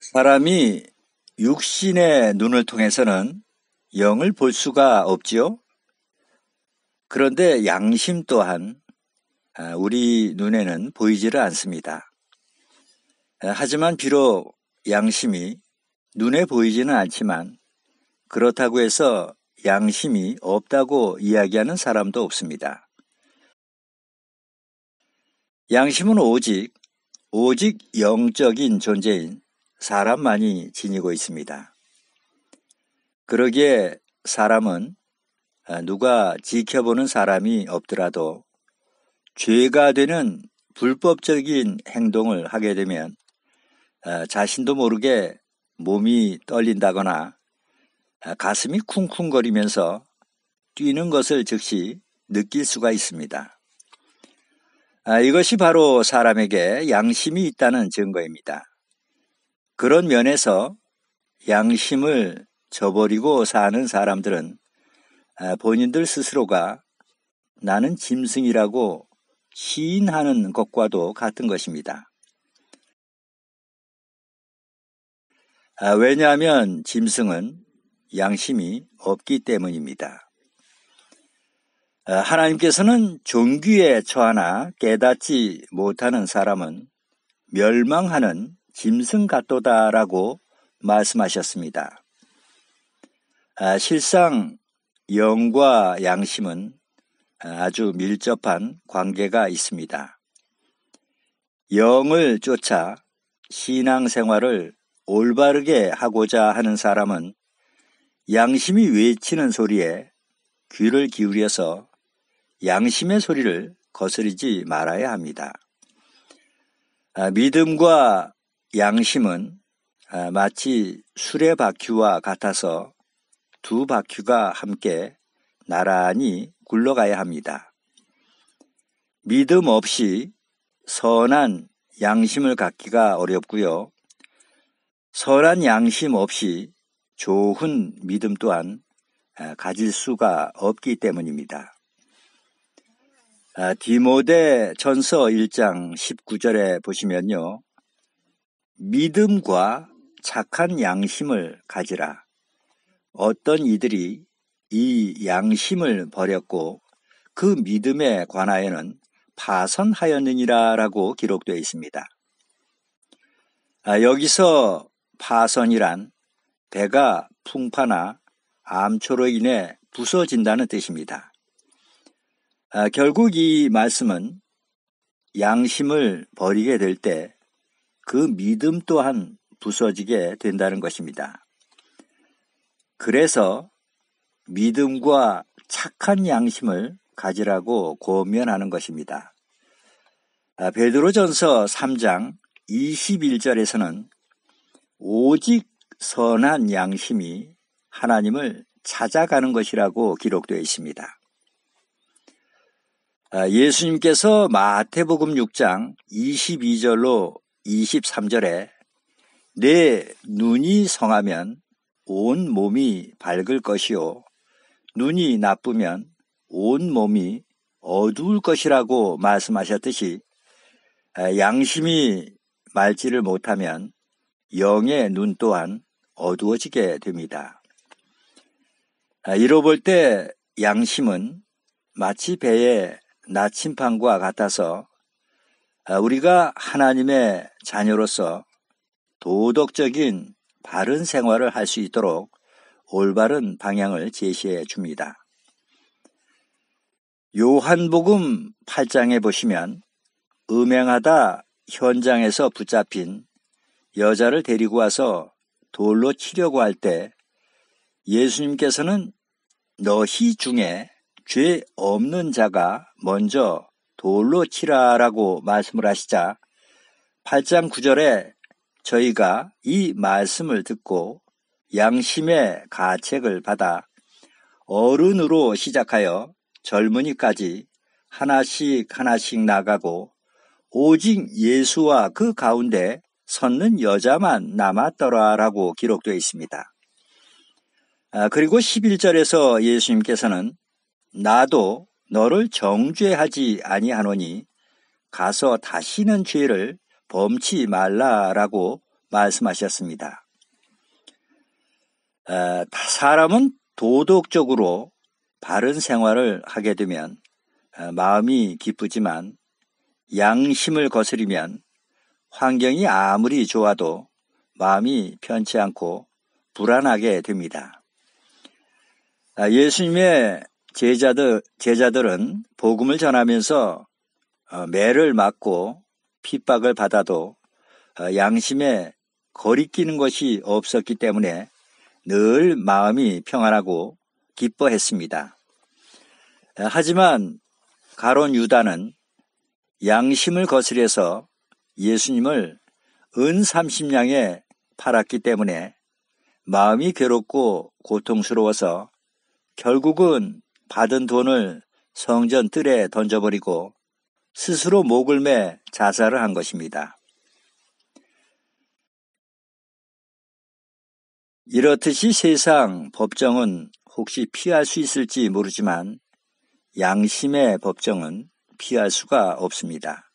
사람이 육신의 눈을 통해서는 영을 볼 수가 없지요. 그런데 양심 또한 우리 눈에는 보이지를 않습니다. 하지만 비록 양심이 눈에 보이지는 않지만 그렇다고 해서 양심이 없다고 이야기하는 사람도 없습니다. 양심은 오직 영적인 존재인 사람만이 지니고 있습니다. 그러기에 사람은 누가 지켜보는 사람이 없더라도 죄가 되는 불법적인 행동을 하게 되면 자신도 모르게 몸이 떨린다거나 가슴이 쿵쿵거리면서 뛰는 것을 즉시 느낄 수가 있습니다. 이것이 바로 사람에게 양심이 있다는 증거입니다. 그런 면에서 양심을 저버리고 사는 사람들은 본인들 스스로가 나는 짐승이라고 시인하는 것과도 같은 것입니다. 왜냐하면 짐승은 양심이 없기 때문입니다. 하나님께서는 종귀에 처하나 깨닫지 못하는 사람은 멸망하는 짐승 같도다라고 말씀하셨습니다. 실상 영과 양심은 아주 밀접한 관계가 있습니다. 영을 쫓아 신앙생활을 올바르게 하고자 하는 사람은 양심이 외치는 소리에 귀를 기울여서 양심의 소리를 거스르지 말아야 합니다. 믿음과 양심은 마치 수레바퀴와 같아서 두 바퀴가 함께 나란히 굴러가야 합니다. 믿음 없이 선한 양심을 갖기가 어렵고요. 선한 양심 없이 좋은 믿음 또한 가질 수가 없기 때문입니다. 디모데 전서 1장 19절에 보시면요. 믿음과 착한 양심을 가지라. 어떤 이들이 이 양심을 버렸고 그 믿음에 관하여는 파선하였느니라 라고 기록되어 있습니다. 여기서 파선이란 배가 풍파나 암초로 인해 부서진다는 뜻입니다. 결국 이 말씀은 양심을 버리게 될 때 그 믿음 또한 부서지게 된다는 것입니다. 그래서 믿음과 착한 양심을 가지라고 권면하는 것입니다. 베드로전서 3장 21절에서는 오직 선한 양심이 하나님을 찾아가는 것이라고 기록되어 있습니다. 예수님께서 마태복음 6장 22절로 23절에 내 눈이 성하면 온 몸이 밝을 것이요 눈이 나쁘면 온 몸이 어두울 것이라고 말씀하셨듯이 양심이 맑지를 못하면 영의 눈 또한 어두워지게 됩니다. 이로 볼 때 양심은 마치 배의 나침판과 같아서 우리가 하나님의 자녀로서 도덕적인 바른 생활을 할 수 있도록 올바른 방향을 제시해 줍니다. 요한복음 8장에 보시면 음행하다 현장에서 붙잡힌 여자를 데리고 와서 돌로 치려고 할 때 예수님께서는 너희 중에 죄 없는 자가 먼저 돌로 치라라고 말씀을 하시자 8장 9절에 저희가 이 말씀을 듣고 양심의 가책을 받아 어른으로 시작하여 젊은이까지 하나씩 나가고 오직 예수와 그 가운데 섰는 여자만 남았더라라고 기록되어 있습니다. 그리고 11절에서 예수님께서는 나도 너를 정죄하지 아니하노니 가서 다시는 죄를 범치 말라라고 말씀하셨습니다. 사람은 도덕적으로 바른 생활을 하게 되면 마음이 기쁘지만 양심을 거스리면 환경이 아무리 좋아도 마음이 편치 않고 불안하게 됩니다. 예수님의 제자들은 복음을 전하면서 매를 맞고 핍박을 받아도 양심에 거리끼는 것이 없었기 때문에 늘 마음이 평안하고 기뻐했습니다. 하지만 가룟 유다는 양심을 거스려서 예수님을 은 30냥에 팔았기 때문에 마음이 괴롭고 고통스러워서 결국은 받은 돈을 성전 뜰에 던져버리고 스스로 목을 매 자살을 한 것입니다. 이렇듯이 세상 법정은 혹시 피할 수 있을지 모르지만 양심의 법정은 피할 수가 없습니다.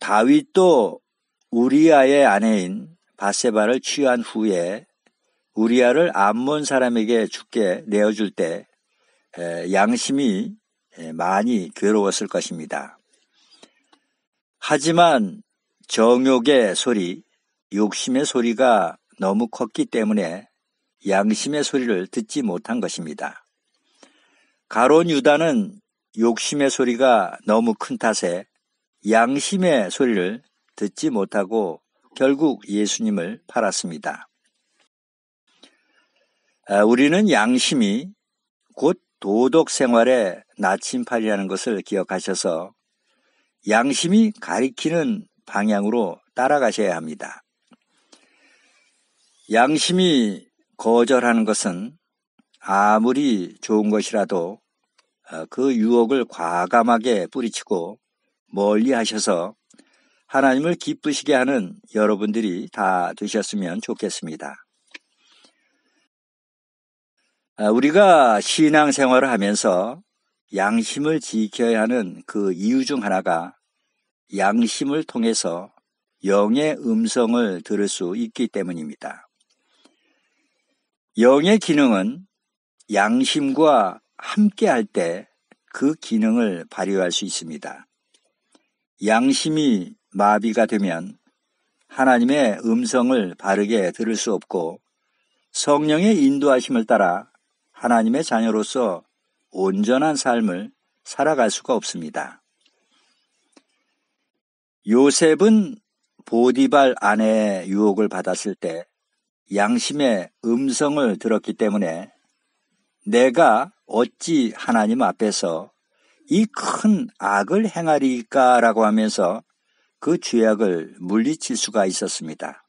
다윗도 우리아의 아내인 밧세바를 취한 후에 우리아를 암몬 사람에게 죽게 내어줄 때 양심이 많이 괴로웠을 것입니다. 하지만 정욕의 소리, 욕심의 소리가 너무 컸기 때문에 양심의 소리를 듣지 못한 것입니다. 가룟 유다는 욕심의 소리가 너무 큰 탓에 양심의 소리를 듣지 못하고 결국 예수님을 팔았습니다. 우리는 양심이 곧 도덕 생활의 나침판이라는 것을 기억하셔서 양심이 가리키는 방향으로 따라가셔야 합니다. 양심이 거절하는 것은 아무리 좋은 것이라도 그 유혹을 과감하게 뿌리치고 멀리 하셔서 하나님을 기쁘시게 하는 여러분들이 다 되셨으면 좋겠습니다. 우리가 신앙생활을 하면서 양심을 지켜야 하는 그 이유 중 하나가 양심을 통해서 영의 음성을 들을 수 있기 때문입니다. 영의 기능은 양심과 함께 할 때 그 기능을 발휘할 수 있습니다. 양심이 마비가 되면 하나님의 음성을 바르게 들을 수 없고 성령의 인도하심을 따라 하나님의 자녀로서 온전한 삶을 살아갈 수가 없습니다. 요셉은 보디발 아내의 유혹을 받았을 때 양심의 음성을 들었기 때문에 내가 어찌 하나님 앞에서 이 큰 악을 행하리까라고 하면서 그 죄악을 물리칠 수가 있었습니다.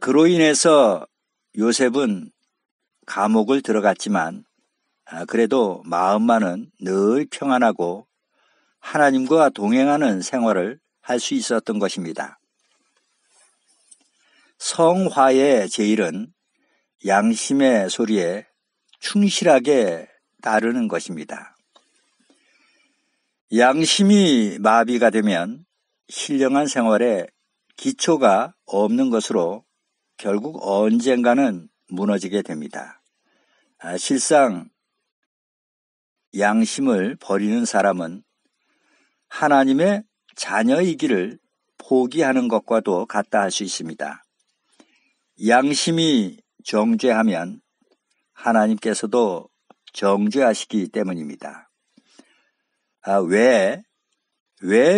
그로 인해서 요셉은 감옥을 들어갔지만 그래도 마음만은 늘 평안하고 하나님과 동행하는 생활을 할 수 있었던 것입니다. 성화의 제일은 양심의 소리에 충실하게 따르는 것입니다. 양심이 마비가 되면 신령한 생활에 기초가 없는 것으로 결국 언젠가는 무너지게 됩니다. 실상 양심을 버리는 사람은 하나님의 자녀이기를 포기하는 것과도 같다 할 수 있습니다. 양심이 정죄하면 하나님께서도 정죄하시기 때문입니다. 왜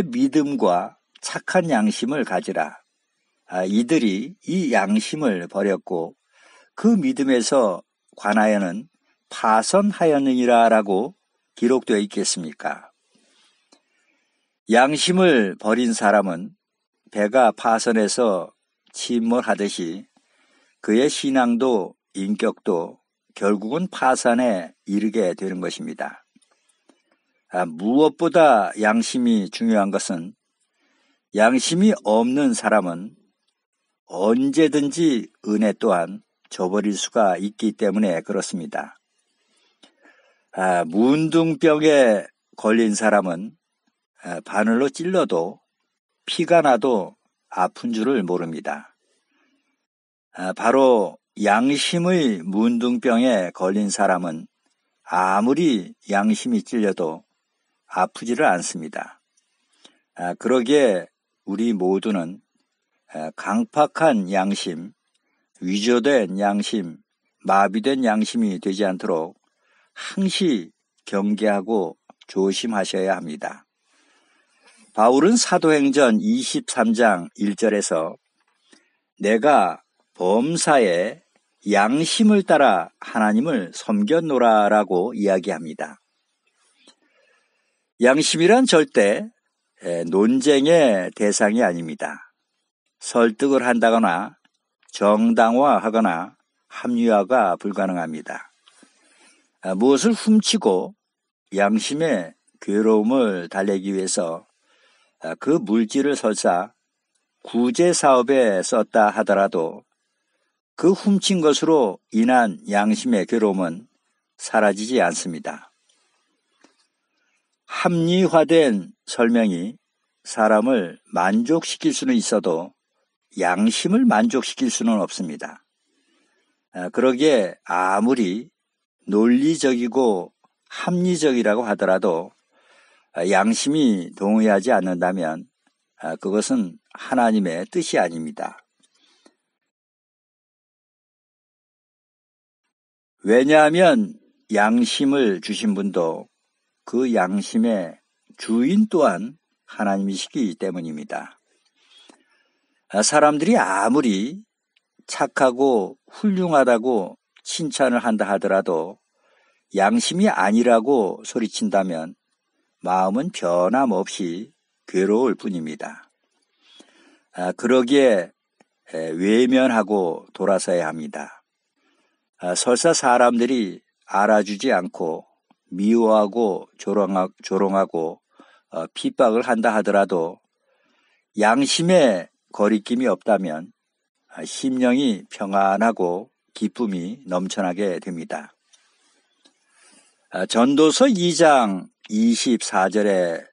믿음과 착한 양심을 가지라. 이들이 이 양심을 버렸고 그 믿음에서 관하여는 파선하였느니라 라고 기록되어 있겠습니까? 양심을 버린 사람은 배가 파선해서 침몰하듯이 그의 신앙도 인격도 결국은 파산에 이르게 되는 것입니다. 무엇보다 양심이 중요한 것은 양심이 없는 사람은 언제든지 은혜 또한 저버릴 수가 있기 때문에 그렇습니다. 문둥병에 걸린 사람은 바늘로 찔러도 피가 나도 아픈 줄을 모릅니다. 바로 양심의 문둥병에 걸린 사람은 아무리 양심이 찔려도 아프지를 않습니다. 그러기에 우리 모두는 강팍한 양심, 위조된 양심, 마비된 양심이 되지 않도록 항시 경계하고 조심하셔야 합니다. 바울은 사도행전 23장 1절에서 내가 범사에 양심을 따라 하나님을 섬겼노라라고 이야기합니다. 양심이란 절대 논쟁의 대상이 아닙니다. 설득을 한다거나 정당화하거나 합리화가 불가능합니다. 무엇을 훔치고 양심의 괴로움을 달래기 위해서 그 물질을 설사 구제사업에 썼다 하더라도 그 훔친 것으로 인한 양심의 괴로움은 사라지지 않습니다. 합리화된 설명이 사람을 만족시킬 수는 있어도 양심을 만족시킬 수는 없습니다. 그러기에 아무리 논리적이고 합리적이라고 하더라도 양심이 동의하지 않는다면 그것은 하나님의 뜻이 아닙니다. 왜냐하면 양심을 주신 분도 그 양심의 주인 또한 하나님이시기 때문입니다. 사람들이 아무리 착하고 훌륭하다고 칭찬을 한다 하더라도 양심이 아니라고 소리친다면 마음은 변함없이 괴로울 뿐입니다. 그러기에 외면하고 돌아서야 합니다. 설사 사람들이 알아주지 않고 미워하고 조롱하고 핍박을 한다 하더라도 양심에 거리낌이 없다면 심령이 평안하고 기쁨이 넘쳐나게 됩니다. 전도서 2장 24절에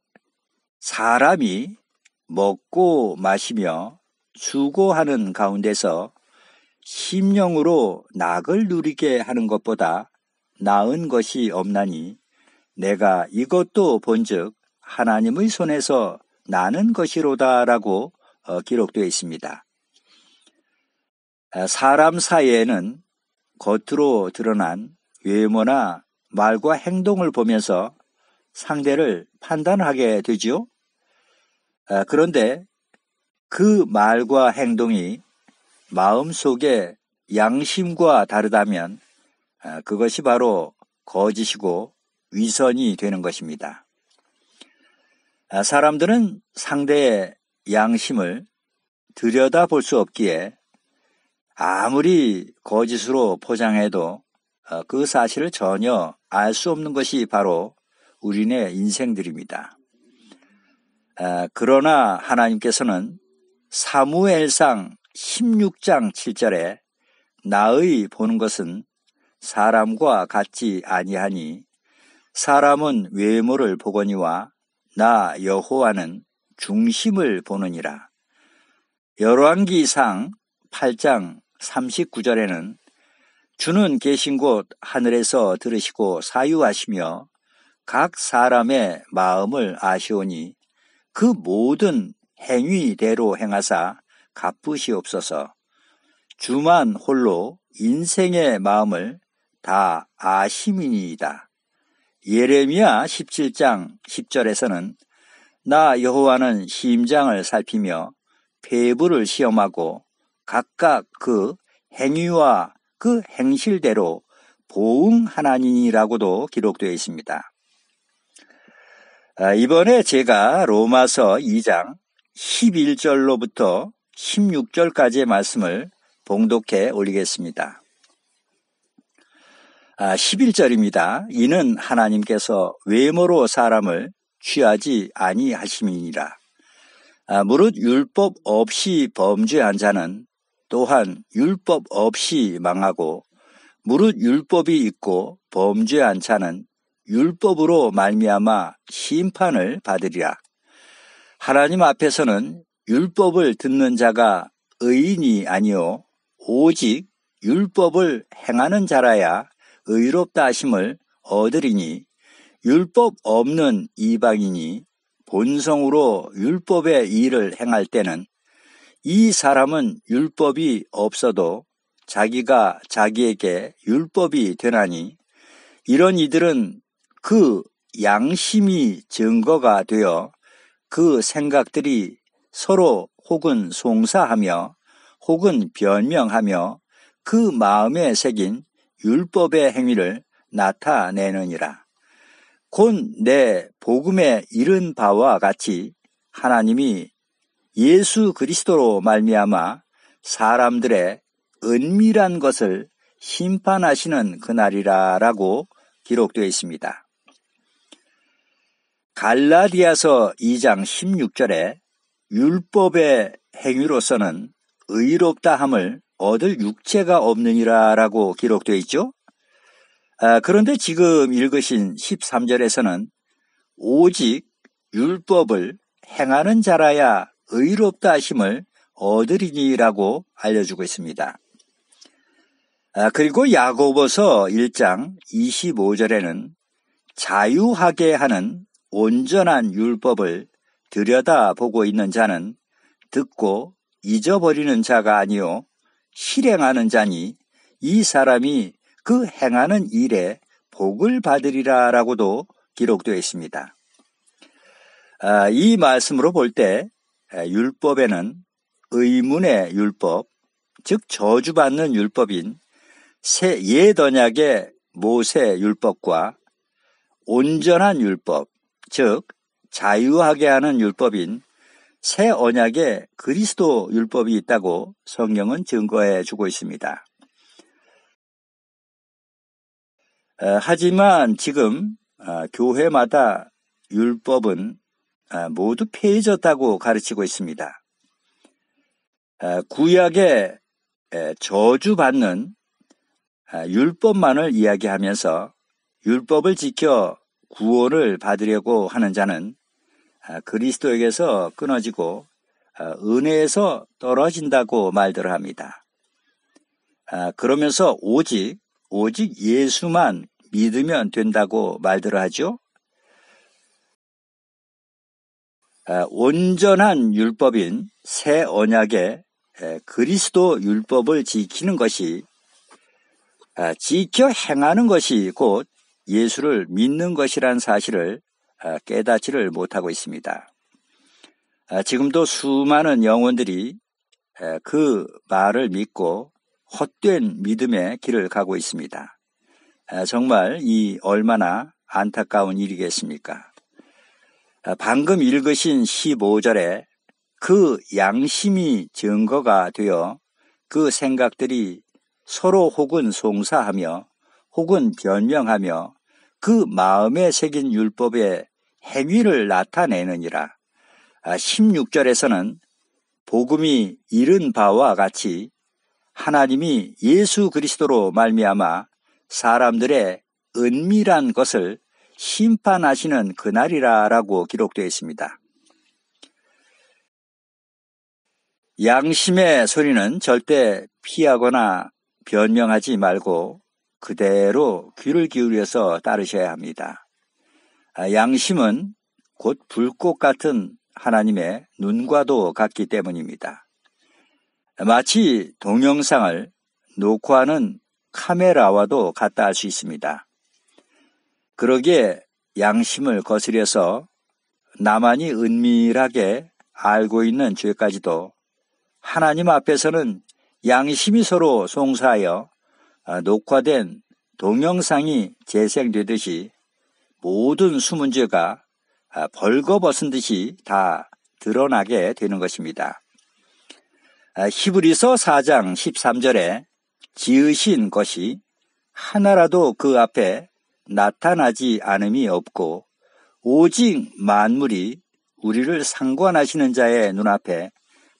사람이 먹고 마시며 수고하는 가운데서 심령으로 낙을 누리게 하는 것보다 나은 것이 없나니 내가 이것도 본즉 하나님의 손에서 나는 것이로다라고 기록되어 있습니다. 사람 사이에는 겉으로 드러난 외모나 말과 행동을 보면서 상대를 판단하게 되지요. 그런데 그 말과 행동이 마음속의 양심과 다르다면 그것이 바로 거짓이고 위선이 되는 것입니다. 사람들은 상대의 양심을 들여다볼 수 없기에 아무리 거짓으로 포장해도 그 사실을 전혀 알 수 없는 것이 바로 우리네 인생들입니다. 그러나 하나님께서는 사무엘상 16장 7절에 나의 보는 것은 사람과 같지 아니하니 사람은 외모를 보거니와 나 여호와는 중심을 보느니라. 열왕기상 8장 39절에는 주는 계신 곳 하늘에서 들으시고 사유하시며 각 사람의 마음을 아시오니 그 모든 행위대로 행하사 갚으시옵소서. 주만 홀로 인생의 마음을 다 아심이니이다. 예레미야 17장 10절에서는 나 여호와는 심장을 살피며 폐부를 시험하고 각각 그 행위와 그 행실대로 보응하나니라고도 기록되어 있습니다. 이번에 제가 로마서 2장 11절로부터 16절까지의 말씀을 봉독해 올리겠습니다. 11절입니다. 이는 하나님께서 외모로 사람을 취하지 아니하심이니라. 무릇 율법 없이 범죄한 자는 또한 율법 없이 망하고 무릇 율법이 있고 범죄한 자는 율법으로 말미암아 심판을 받으리라. 하나님 앞에서는 율법을 듣는 자가 의인이 아니요 오직 율법을 행하는 자라야 의롭다 하심을 얻으리니 율법 없는 이방인이 본성으로 율법의 일을 행할 때는 이 사람은 율법이 없어도 자기가 자기에게 율법이 되나니 이런 이들은 그 양심이 증거가 되어 그 생각들이 서로 혹은 송사하며 혹은 변명하며 그 마음에 새긴 율법의 행위를 나타내느니라. 곧 내 복음에 이른 바와 같이 하나님이 예수 그리스도로 말미암아 사람들의 은밀한 것을 심판하시는 그날이라라고 기록되어 있습니다. 갈라디아서 2장 16절에 율법의 행위로서는 의롭다함을 얻을 육체가 없느니라라고 기록되어 있죠. 그런데 지금 읽으신 13절에서는 오직 율법을 행하는 자라야 의롭다 하심을 얻으리니라고 알려주고 있습니다. 그리고 야고보서 1장 25절에는 자유하게 하는 온전한 율법을 들여다보고 있는 자는 듣고 잊어버리는 자가 아니요 실행하는 자니 이 사람이 그 행하는 일에 복을 받으리라 라고도 기록되어 있습니다. 이 말씀으로 볼 때 율법에는 의문의 율법, 즉 저주받는 율법인 옛 언약의 모세 율법과 온전한 율법, 즉 자유하게 하는 율법인 새 언약의 그리스도 율법이 있다고 성경은 증거해 주고 있습니다. 하지만 지금 교회마다 율법은 모두 폐해졌다고 가르치고 있습니다. 구약의 저주받는 율법만을 이야기하면서 율법을 지켜 구원을 받으려고 하는 자는 그리스도에게서 끊어지고 은혜에서 떨어진다고 말들을 합니다. 그러면서 오직 예수만 믿으면 된다고 말들을 하죠. 온전한 율법인 새 언약의 그리스도 율법을 지키는 것이 지켜 행하는 것이 곧 예수를 믿는 것이란 사실을 깨닫지를 못하고 있습니다. 지금도 수많은 영혼들이 그 말을 믿고 헛된 믿음의 길을 가고 있습니다. 정말 이 얼마나 안타까운 일이겠습니까? 방금 읽으신 15절에 그 양심이 증거가 되어 그 생각들이 서로 혹은 송사하며 혹은 변명하며 그 마음에 새긴 율법의 행위를 나타내느니라. 16절에서는 복음이 이른 바와 같이 하나님이 예수 그리스도로 말미암아 사람들의 은밀한 것을 심판하시는 그날이라라고 기록되어 있습니다. 양심의 소리는 절대 피하거나 변명하지 말고 그대로 귀를 기울여서 따르셔야 합니다. 양심은 곧 불꽃 같은 하나님의 눈과도 같기 때문입니다. 마치 동영상을 녹화하는 카메라와도 같다 할 수 있습니다. 그러기에 양심을 거스려서 나만이 은밀하게 알고 있는 죄까지도 하나님 앞에서는 양심이 서로 송사하여 녹화된 동영상이 재생되듯이 모든 숨은 죄가 벌거벗은 듯이 다 드러나게 되는 것입니다. 히브리서 4장 13절에 지으신 것이 하나라도 그 앞에 나타나지 않음이 없고 오직 만물이 우리를 상관하시는 자의 눈앞에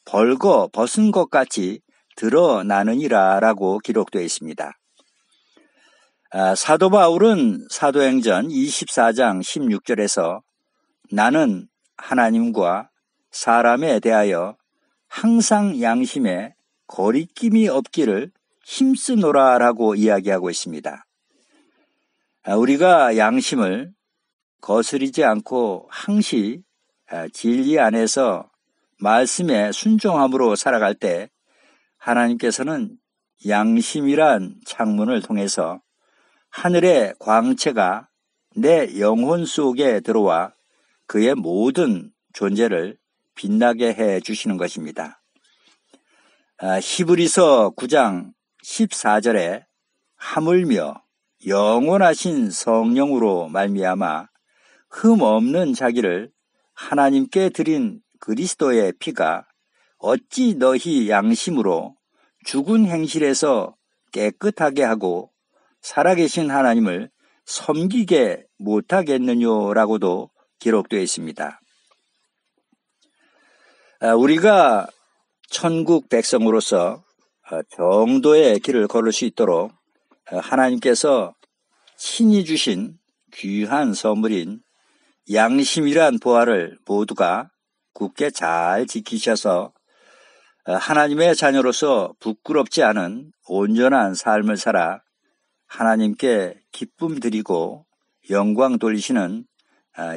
벌거 벗은 것 같이 드러나느니라 라고 기록되어 있습니다. 사도 바울은 사도행전 24장 16절에서 나는 하나님과 사람에 대하여 항상 양심에 거리낌이 없기를 힘쓰노라 라고 이야기하고 있습니다. 우리가 양심을 거스리지 않고 항시 진리 안에서 말씀에 순종함으로 살아갈 때 하나님께서는 양심이란 창문을 통해서 하늘의 광채가 내 영혼 속에 들어와 그의 모든 존재를 빛나게 해 주시는 것입니다. 히브리서 9장 14절에 하물며 영원하신 성령으로 말미암아 흠 없는 자기를 하나님께 드린 그리스도의 피가 어찌 너희 양심으로 죽은 행실에서 깨끗하게 하고 살아계신 하나님을 섬기게 못하겠느냐라고도 기록되어 있습니다. 우리가 천국 백성으로서 정도의 길을 걸을 수 있도록 하나님께서 친히 주신 귀한 선물인 양심이란 보화를 모두가 굳게 잘 지키셔서 하나님의 자녀로서 부끄럽지 않은 온전한 삶을 살아 하나님께 기쁨 드리고 영광 돌리시는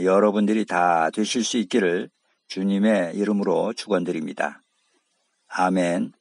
여러분들이 다 되실 수 있기를 주님의 이름으로 축원드립니다. 아멘.